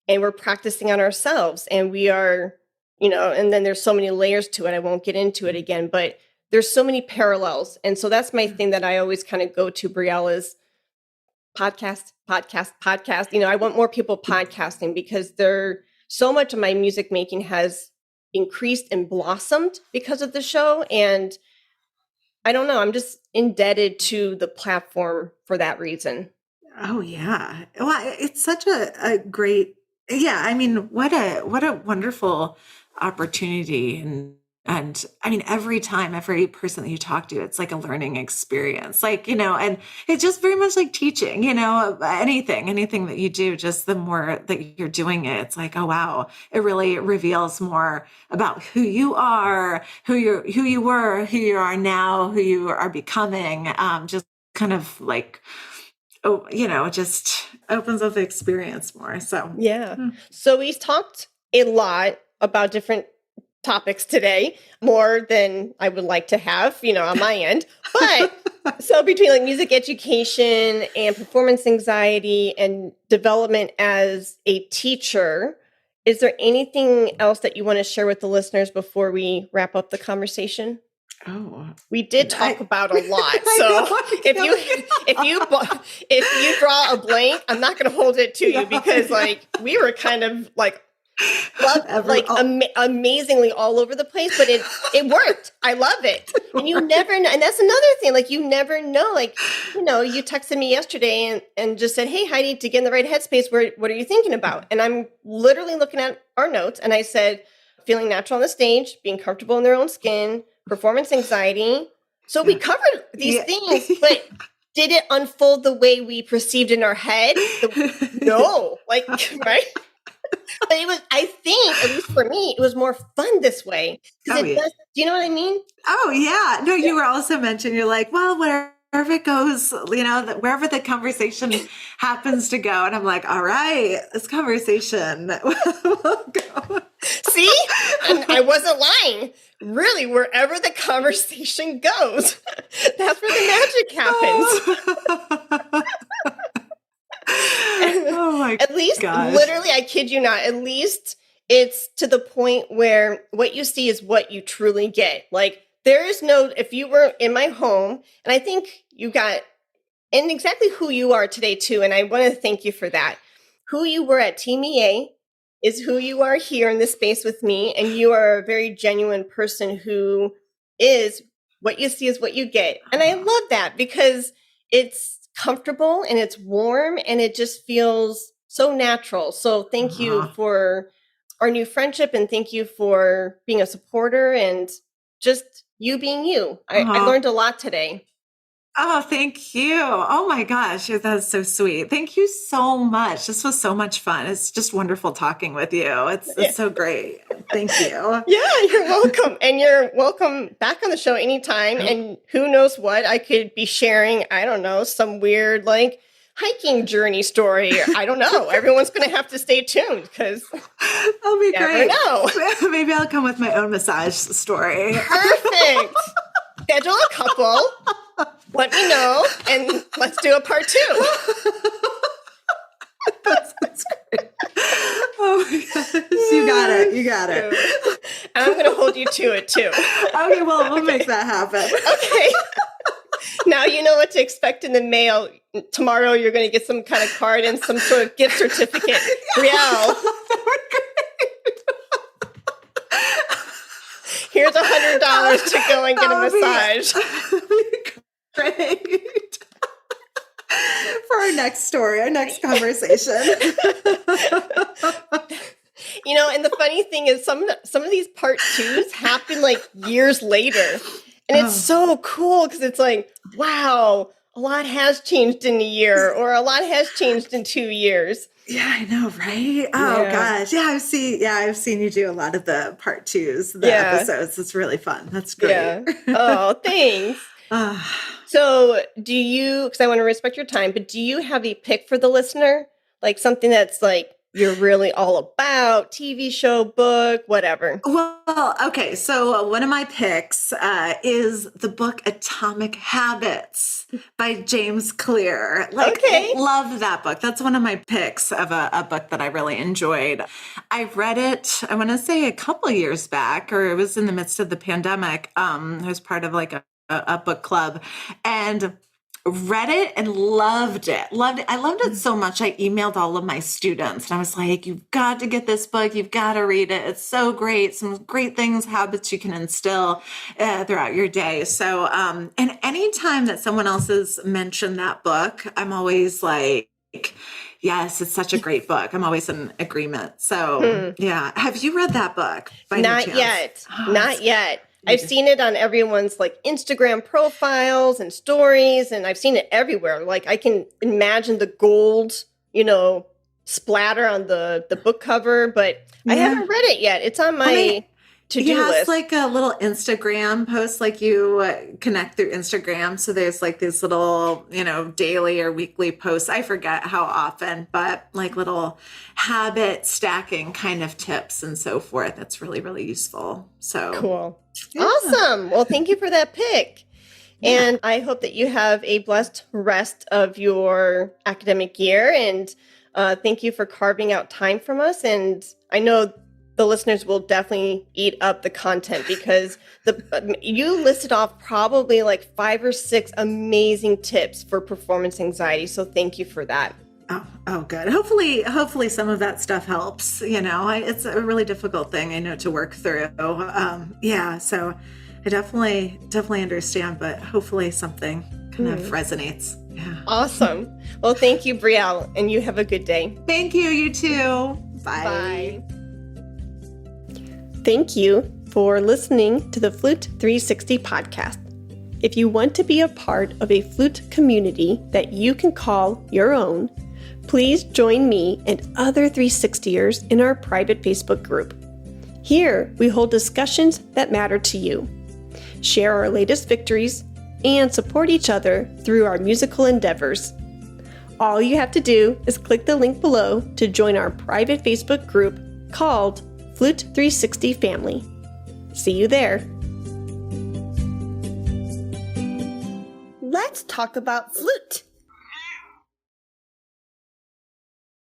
and we're practicing on ourselves and we are, and then there's so many layers to it. I won't get into it again, but there's so many parallels. And so that's my thing that I always kind of go to, Brielle, is podcast. I want more people podcasting because so much of my music making has increased and blossomed because of the show. And I don't know, I'm just indebted to the platform for that reason. Oh yeah. Well, it's such a great, I mean, what a wonderful opportunity. And I mean, every time, every person that you talk to, it's like a learning experience, like, and it's just very much like teaching, anything that you do, just the more that you're doing it, it's like, oh, wow, it really reveals more about who you are, who you were, who you are now, who you are becoming, just kind of like, just opens up the experience more. So, yeah. So we've talked a lot about different topics today, more than I would like to have, on my end. But so between like music education and performance anxiety and development as a teacher, is there anything else that you want to share with the listeners before we wrap up the conversation? Oh, we did talk about a lot. So if you draw a blank, I'm not going to hold it to you because like we were kind of like amazingly all over the place, but it worked. I love it. And you never know. And that's another thing. Like you never know, like, you texted me yesterday and just said, hey, Heidi, to get in the right headspace, what are you thinking about? And I'm literally looking at our notes and I said, feeling natural on the stage, being comfortable in their own skin, performance anxiety. So we covered these things, but did it unfold the way we perceived in our head? No, like, right? But it was, I think, at least for me, it was more fun this way. Do you know what I mean? Oh, yeah. No, you were also mentioning, you're like, well, wherever it goes, wherever the conversation happens to go. And I'm like, all right, this conversation will go. See? And I wasn't lying. Really, wherever the conversation goes, that's where the magic happens. Oh my At least, gosh. literally, I kid you not, at least it's to the point where what you see is what you truly get. Like, there is no, if you were in my home, and I think you got, and exactly who you are today too, and I want to thank you for that. Who you were at Team EA is who you are here in this space with me, and you are a very genuine person who is, what you see is what you get. And I love that because it's comfortable and it's warm and it just feels so natural. So thank you for our new friendship and thank you for being a supporter and just you being you. I learned a lot today. Oh, thank you. Oh my gosh. That's so sweet. Thank you so much. This was so much fun. It's just wonderful talking with you. It's so great. Thank you. Yeah, you're welcome. And you're welcome back on the show anytime. And who knows what I could be sharing. I don't know, some weird like hiking journey story. I don't know. Everyone's going to have to stay tuned because that'll be great. Know. Maybe I'll come with my own massage story. Perfect. Schedule a couple. Let me know, and let's do a part 2. That's great. Oh my gosh. You got it. And I'm going to hold you to it, too. Okay, well, we'll make that happen. Okay. Now you know what to expect in the mail. Tomorrow you're going to get some kind of card and some sort of gift certificate. Brielle. Here's $100 to go and get a massage. Great. For our next story, our next conversation. And the funny thing is some of these part 2s happen like years later. And it's so cool because it's like, wow, a lot has changed in a year or a lot has changed in 2 years. Yeah, I know, right? Oh gosh. Yeah, I've seen you do a lot of the part 2s, the episodes. It's really fun. That's great. Yeah. Oh, thanks. So because I want to respect your time, but do you have a pick for the listener? Like something that's like you're really all about, TV show, book, whatever. Well, okay. So one of my picks is the book Atomic Habits by James Clear. Okay. I love that book. That's one of my picks of a book that I really enjoyed. I read it, I want to say a couple of years back, or it was in the midst of the pandemic. I was part of like a book club, and read it and loved it. I loved it so much. I emailed all of my students and I was like, you've got to get this book. You've got to read it. It's so great. Some great things, habits you can instill throughout your day. So, and anytime that someone else has mentioned that book, I'm always like, yes, it's such a great book. I'm always in agreement. So yeah. Have you read that book? Not yet. Not yet. I've seen it on everyone's like Instagram profiles and stories, and I've seen it everywhere. Like I can imagine the gold, splatter on the book cover, but I haven't read it yet. It's on my to-do list. It's like a little Instagram post, like you connect through Instagram. So there's like these little, daily or weekly posts. I forget how often, but like little habit stacking kind of tips and so forth. That's really, really useful. So cool. Yeah. Awesome. Well, thank you for that pick. And I hope that you have a blessed rest of your academic year. And thank you for carving out time from us. And I know the listeners will definitely eat up the content because you listed off probably like 5 or 6 amazing tips for performance anxiety. So thank you for that. Oh, good. Hopefully some of that stuff helps. It's a really difficult thing I know to work through. So I definitely understand, but hopefully something kind of resonates. Yeah. Awesome. Well, thank you, Brielle, and you have a good day. Thank you. You too. Bye. Thank you for listening to the Flute 360 podcast. If you want to be a part of a flute community that you can call your own, please join me and other 360ers in our private Facebook group. Here, we hold discussions that matter to you, share our latest victories, and support each other through our musical endeavors. All you have to do is click the link below to join our private Facebook group called Flute 360 Family. See you there. Let's talk about flute.